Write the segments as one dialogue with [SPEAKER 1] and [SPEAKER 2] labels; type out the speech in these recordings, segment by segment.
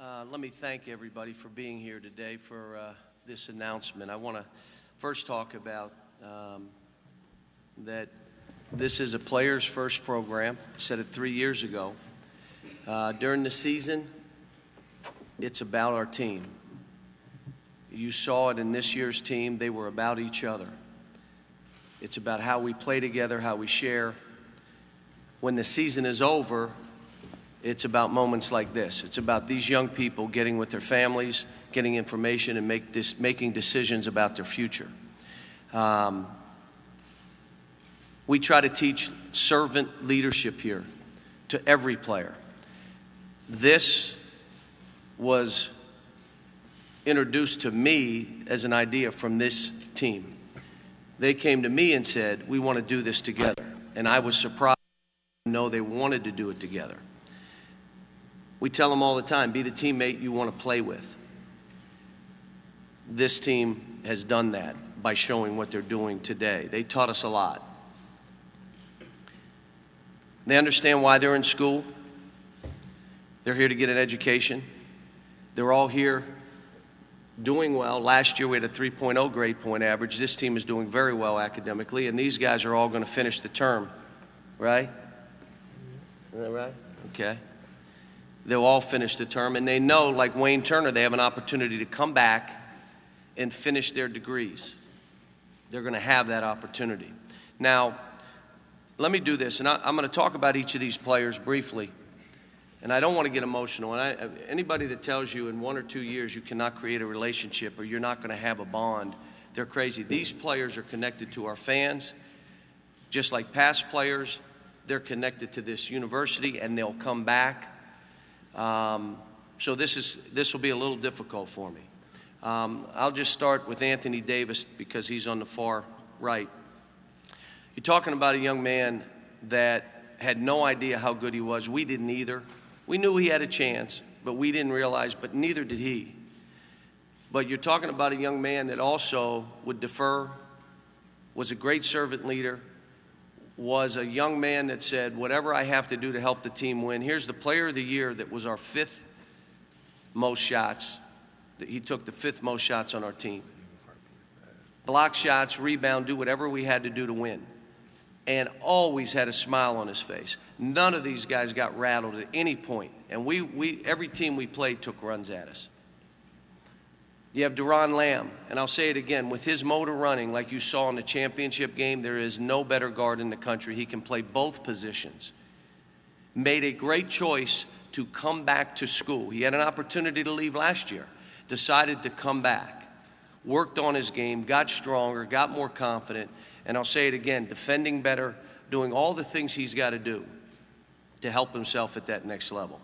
[SPEAKER 1] Let me thank everybody for being here today for this announcement. I want to first talk about that this is a Players First program. I said it 3 years ago. During the season, it's about our team. You saw it in this year's team. They were about each other. It's about how we play together, how we share. When the season is over, it's about moments like this. It's about these young people getting with their families, getting information, and making decisions about their future. We try to teach servant leadership here to every player. This was introduced to me as an idea from this team. They came to me and said, "We want to do this together." And I was surprised to know they wanted to do it together. We tell them all the time, be the teammate you want to play with. This team has done that by showing what they're doing today. They taught us a lot. They understand why they're in school. They're here to get an education. They're all here doing well. Last year we had a 3.0 grade point average. This team is doing very well academically, and these guys are all going to finish the term, right? Is that right? Okay. They'll all finish the term, and they know, like Wayne Turner, they have an opportunity to come back and finish their degrees. They're going to have that opportunity. Now, let me do this, and I'm going to talk about each of these players briefly, and I don't want to get emotional. And anybody that tells you in 1 or 2 years you cannot create a relationship or you're not going to have a bond, they're crazy. These players are connected to our fans, just like past players. They're connected to this university, and they'll come back. So this will be a little difficult for me. I'll just start with Anthony Davis because he's on the far right. You're talking about a young man that had no idea how good he was. We didn't either. We knew he had a chance, but we didn't realize, but neither did he. But you're talking about a young man that also would defer, was a great servant leader, was a young man that said, whatever I have to do to help the team win. Here's the player of the year that was our 5th most shots. He took the 5th most shots on our team. Block shots, rebound, do whatever we had to do to win. And always had a smile on his face. None of these guys got rattled at any point. And every team we played took runs at us. You have Duran Lamb, and I'll say it again, with his motor running like you saw in the championship game, there is no better guard in the country. He can play both positions. Made a great choice to come back to school. He had an opportunity to leave last year, decided to come back, worked on his game, got stronger, got more confident, and I'll say it again, defending better, doing all the things he's got to do to help himself at that next level.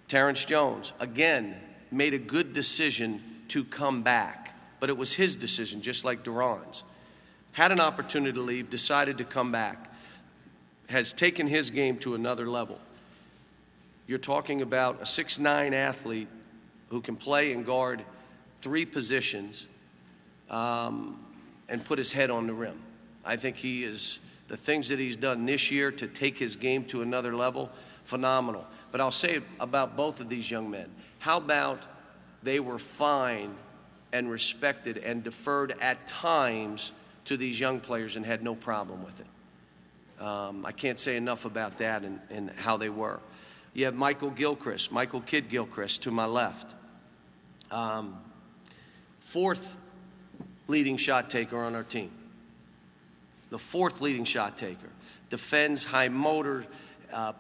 [SPEAKER 1] Terrence Jones, again, made a good decision to come back, but it was his decision, just like Duran's. Had an opportunity to leave, decided to come back, has taken his game to another level. You're talking about a 6'9" athlete who can play and guard 3 positions and put his head on the rim. I think he is, the things that he's done this year to take his game to another level, phenomenal. But I'll say about both of these young men, how about they were fine and respected and deferred at times to these young players and had no problem with it. I can't say enough about that and how they were. You have Michael Kidd Gilchrist to my left. 4th leading shot taker on our team. The 4th leading shot taker. Defends, high motor,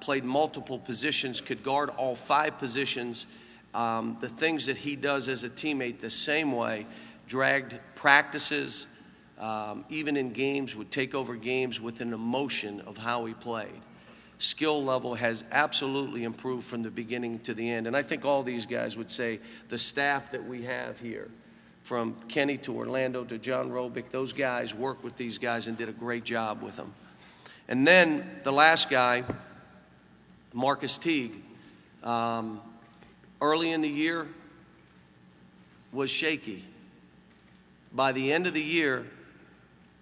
[SPEAKER 1] played multiple positions, could guard all 5 positions. The things that he does as a teammate the same way, dragged practices, even in games, would take over games with an emotion of how he played. Skill level has absolutely improved from the beginning to the end. And I think all these guys would say the staff that we have here, from Kenny to Orlando to John Robick, those guys worked with these guys and did a great job with them. And then the last guy, Marcus Teague, early in the year was shaky. By the end of the year,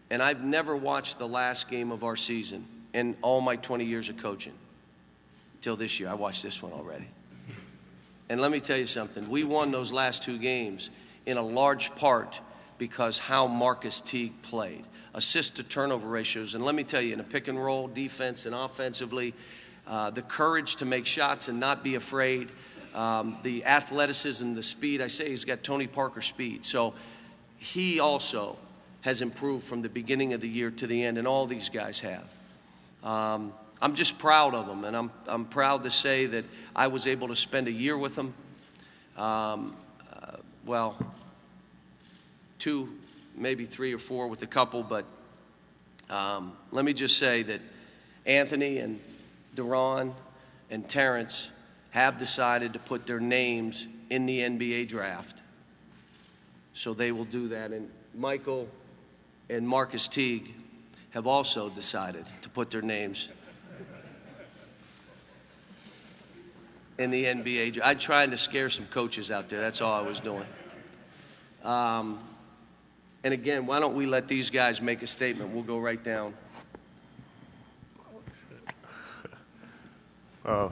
[SPEAKER 1] and I've never watched the last game of our season in all my 20 years of coaching till this year. I watched this one already. And let me tell you something. We won those last 2 games in a large part because how Marcus Teague played. Assist to turnover ratios. And let me tell you, in a pick and roll, defense and offensively, the courage to make shots and not be afraid, the athleticism, the speed. I say he's got Tony Parker speed. So he also has improved from the beginning of the year to the end, and all these guys have. I'm just proud of them, and I'm proud to say that I was able to spend a year with them. Well, 2, maybe 3 or 4 with a couple, but let me just say that Anthony and Deron and Terrence have decided to put their names in the NBA draft. So they will do that. And Michael and Marcus Teague have also decided to put their names in the NBA draft. I'm trying to scare some coaches out there. That's all I was doing. And again, why don't we let these guys make a statement? We'll go right down.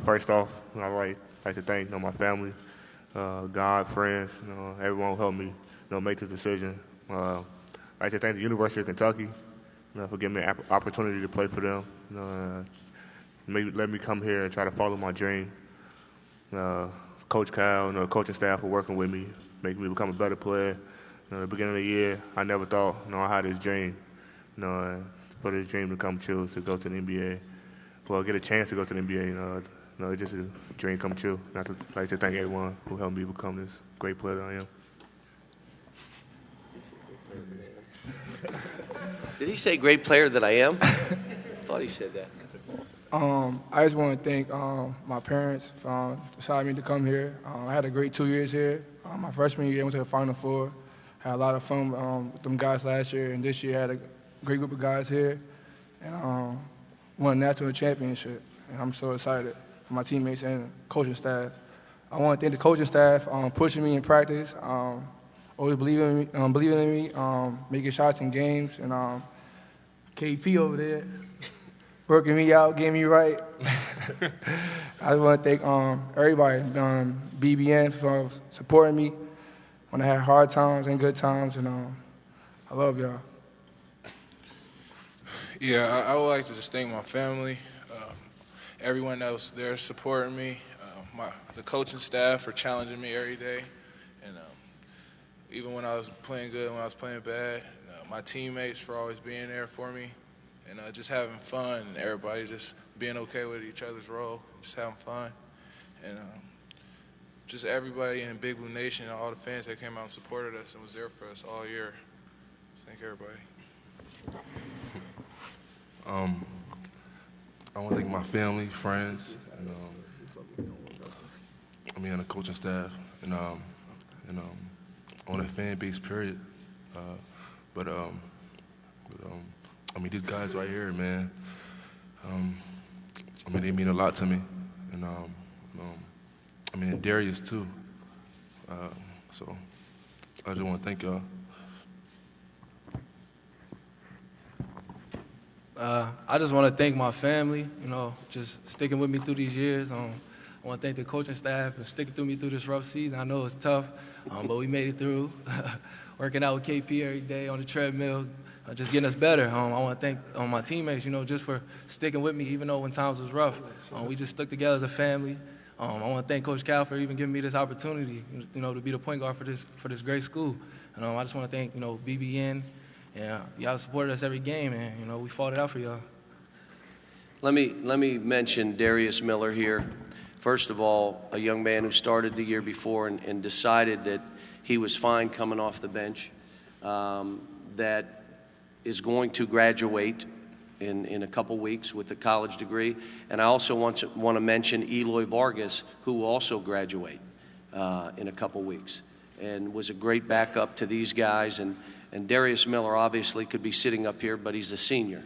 [SPEAKER 2] First off, I'd like to thank my family, God, friends, everyone who helped me make this decision. I'd like to thank the University of Kentucky for giving me an opportunity to play for them. Let me come here and try to follow my dream. Coach Kyle, coaching staff for working with me, making me become a better player. At the beginning of the year, I never thought I had this dream, for this dream to come true, to go to the NBA. Well, get a chance to go to the NBA, it's just a dream come true. And I'd like to thank everyone who helped me become this great player that I am.
[SPEAKER 1] Did he say great player that I am? I thought he said that.
[SPEAKER 3] I just want to thank my parents for deciding me to come here. I had a great 2 years here. My freshman year, I went to the Final Four. Had a lot of fun with them guys last year, and this year I had a great group of guys here. And won a national championship, and I'm so excited for my teammates and coaching staff. I want to thank the coaching staff pushing me in practice, always believing in me, making shots in games, and KP over there working me out, getting me right. I just want to thank everybody, BBN for supporting me when I had hard times and good times, and I love y'all.
[SPEAKER 4] Yeah, I would like to just thank my family, everyone that was there supporting me, the coaching staff for challenging me every day, and even when I was playing good, when I was playing bad, my teammates for always being there for me, and just having fun, and everybody just being okay with each other's role, just having fun, and just everybody in Big Blue Nation, all the fans that came out and supported us and was there for us all year. Thank everybody.
[SPEAKER 5] I want to thank my family, friends, and the coaching staff, and on the fan base, period. These guys right here, man. They mean a lot to me, and Darius too. So I just want to thank y'all.
[SPEAKER 6] I just want to thank my family, just sticking with me through these years. I want to thank the coaching staff for sticking through me through this rough season. I know it's tough, but we made it through. Working out with KP every day on the treadmill, just getting us better. I want to thank my teammates, just for sticking with me, even though when times was rough. We just stuck together as a family. I want to thank Coach Cal for even giving me this opportunity, to be the point guard for this great school. And I just want to thank, BBN. Yeah, y'all supported us every game, and we fought it out for y'all.
[SPEAKER 1] Let me mention Darius Miller here. First of all, a young man who started the year before and decided that he was fine coming off the bench, that is going to graduate in a couple weeks with a college degree. And I also want to mention Eloy Vargas, who will also graduate in a couple weeks, and was a great backup to these guys. And Darius Miller obviously could be sitting up here, but he's a senior.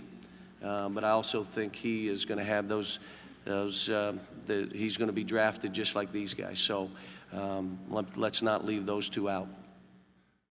[SPEAKER 1] But I also think he is going to have he's going to be drafted just like these guys. So let's not leave those two out.